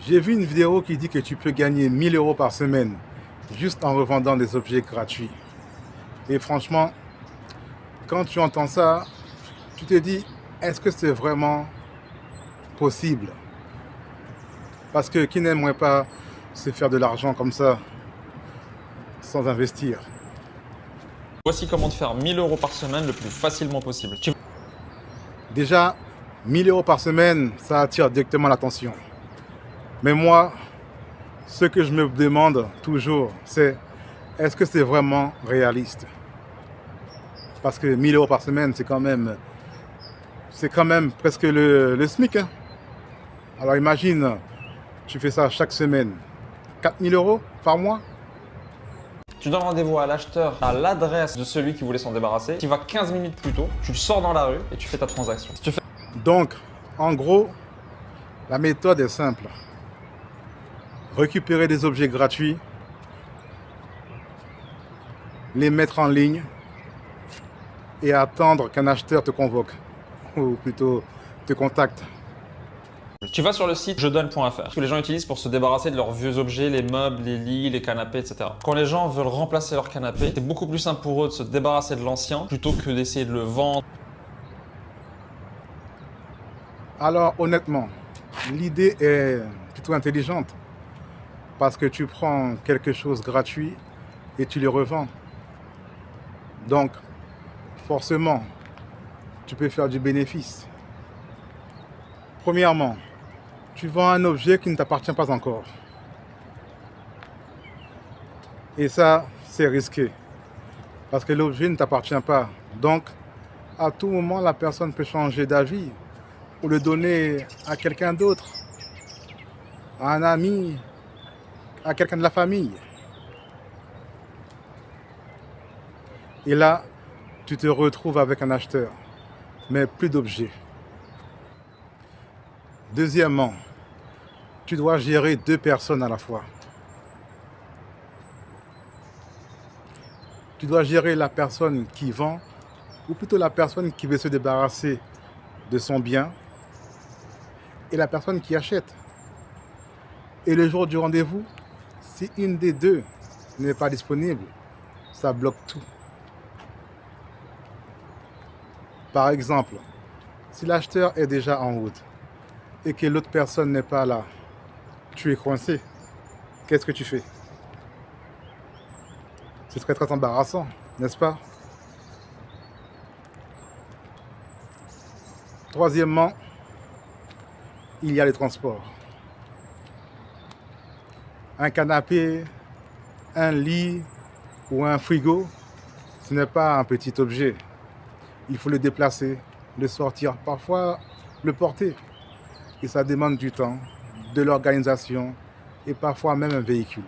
J'ai vu une vidéo qui dit que tu peux gagner 1000 euros par semaine juste en revendant des objets gratuits. Et franchement, quand tu entends ça, tu te dis, est-ce que c'est vraiment possible? Parce que qui n'aimerait pas se faire de l'argent comme ça sans investir? Voici comment te faire 1000 euros par semaine le plus facilement possible. Déjà, 1000 euros par semaine, ça attire directement l'attention. Mais moi, ce que je me demande toujours, c'est est-ce que c'est vraiment réaliste? Parce que 1000 euros par semaine, c'est quand même presque le SMIC, hein. Alors imagine, tu fais ça chaque semaine, 4000 euros par mois. Tu donnes rendez-vous à l'acheteur à l'adresse de celui qui voulait s'en débarrasser. Tu vas 15 minutes plus tôt, tu le sors dans la rue et tu fais ta transaction. Si tu fais... Donc, en gros, la méthode est simple. Récupérer des objets gratuits, les mettre en ligne et attendre qu'un acheteur te convoque, ou plutôt te contacte. Tu vas sur le site jedonne.fr que les gens utilisent pour se débarrasser de leurs vieux objets, les meubles, les lits, les canapés, etc. Quand les gens veulent remplacer leur canapé, c'est beaucoup plus simple pour eux de se débarrasser de l'ancien plutôt que d'essayer de le vendre. Alors honnêtement, l'idée est plutôt intelligente parce que tu prends quelque chose gratuit et tu le revends. Donc forcément, tu peux faire du bénéfice. Premièrement, tu vends un objet qui ne t'appartient pas encore. Et ça, c'est risqué parce que l'objet ne t'appartient pas. Donc, à tout moment, la personne peut changer d'avis ou le donner à quelqu'un d'autre, à un ami, à quelqu'un de la famille. Et là, tu te retrouves avec un acheteur, mais plus d'objets. Deuxièmement, tu dois gérer 2 personnes à la fois. Tu dois gérer la personne qui vend, ou plutôt la personne qui veut se débarrasser de son bien, et la personne qui achète. Et le jour du rendez-vous, si une des deux n'est pas disponible, ça bloque tout. Par exemple, si l'acheteur est déjà en route et que l'autre personne n'est pas là, tu es coincé. Qu'est-ce que tu fais? Ce serait très embarrassant, n'est-ce pas? Troisièmement, il y a les transports. Un canapé, un lit ou un frigo, ce n'est pas un petit objet. Il faut le déplacer, le sortir, parfois le porter. Et ça demande du temps, de l'organisation et parfois même un véhicule.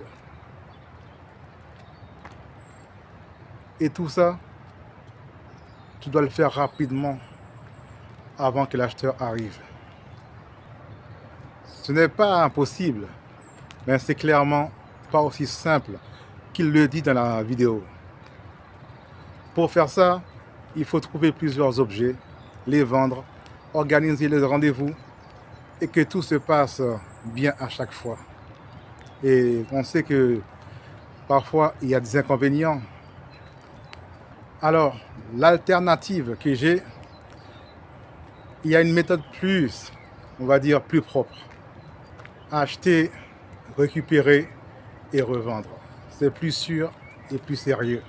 Et tout ça, tu dois le faire rapidement avant que l'acheteur arrive. Ce n'est pas impossible, mais c'est clairement pas aussi simple qu'il le dit dans la vidéo. Pour faire ça, il faut trouver plusieurs objets, les vendre, organiser les rendez-vous et que tout se passe bien à chaque fois. Et on sait que parfois il y a des inconvénients. Alors, l'alternative que j'ai, il y a une méthode plus, on va dire, plus propre. Acheter, récupérer et revendre. C'est plus sûr et plus sérieux.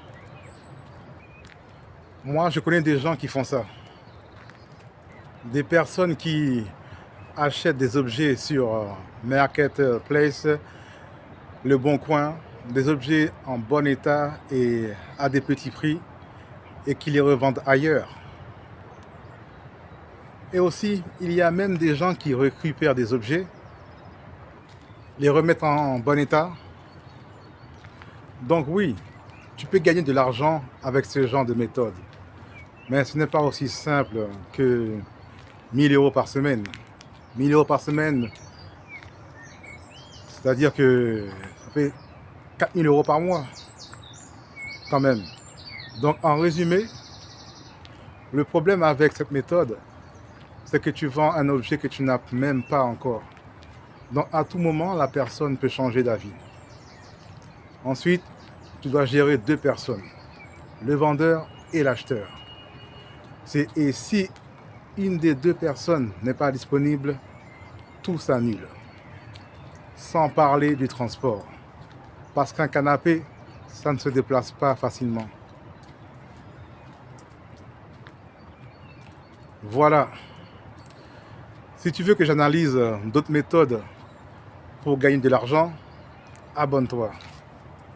Moi, je connais des gens qui font ça. Des personnes qui achètent des objets sur Marketplace, Le Bon Coin, des objets en bon état et à des petits prix et qui les revendent ailleurs. Et aussi, il y a même des gens qui récupèrent des objets, les remettent en bon état. Donc oui, tu peux gagner de l'argent avec ce genre de méthode. Mais ce n'est pas aussi simple que 1000 euros par semaine. 1000 euros par semaine, c'est-à-dire que ça fait 4000 euros par mois, quand même. Donc en résumé, le problème avec cette méthode, c'est que tu vends un objet que tu n'as même pas encore. Donc à tout moment, la personne peut changer d'avis. Ensuite, tu dois gérer deux personnes, le vendeur et l'acheteur. Et si une des deux personnes n'est pas disponible, tout s'annule. Sans parler du transport. Parce qu'un canapé, ça ne se déplace pas facilement. Voilà. Si tu veux que j'analyse d'autres méthodes pour gagner de l'argent, abonne-toi.